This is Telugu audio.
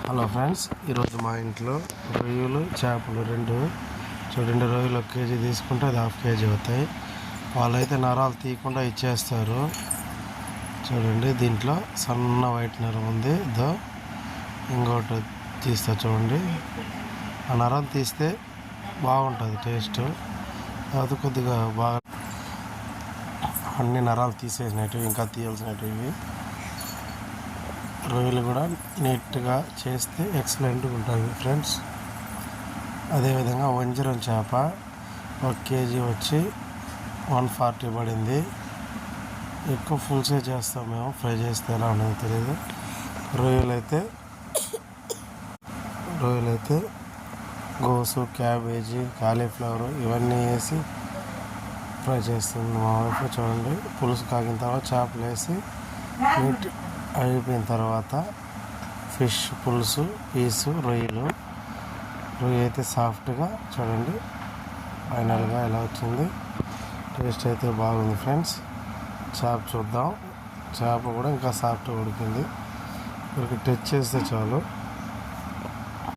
హలో ఫ్రెండ్స్, ఈరోజు మా ఇంట్లో రొయ్యలు చేపలు రెండు చూడండి. రొయ్యలు 1 కేజీ తీసుకుంటే అది 1/2 కేజీ అవుతాయి. వాళ్ళైతే నరాలు తీయకుండా ఇచ్చేస్తారు. చూడండి, దీంట్లో సన్న వైట్ నరం ఉంది. ఇంకోటి తీస్తా చూడండి. ఆ నరం తీస్తే బాగుంటుంది టేస్ట్. అది కొద్దిగా బాగా అన్ని నరాలు తీసేసినట్టు ఇంకా తీయాల్సినవి. రొయ్యలు కూడా నీట్గా చేస్తే ఎక్సలెంట్గా ఉంటుంది ఫ్రెండ్స్. అదేవిధంగా వంజరం చేప 1 కేజీ వచ్చి 140 పడింది. ఎక్కువ ఫుల్సే చేస్తాం మేము, ఫ్రై చేస్తే ఎలా ఉండదో తెలియదు. రొయ్యలైతే గోసు, క్యాబేజీ, కాలీఫ్లవర్ ఇవన్నీ వేసి ఫ్రై చేస్తుంది మా వైపు. చూడండి, పులుసు కాగిన తర్వాత చేపలు వేసి నీట్ అయిపోయిన తర్వాత ఫిష్ పులుసు పీసు రొయ్య అయితే సాఫ్ట్గా చూడండి ఫైనల్గా ఎలా వచ్చింది. టేస్ట్ అయితే బాగుంది ఫ్రెండ్స్. చేప చూద్దాం. చేప కూడా ఇంకా సాఫ్ట్గా ఉడికింది. టచ్ చేస్తే చాలు.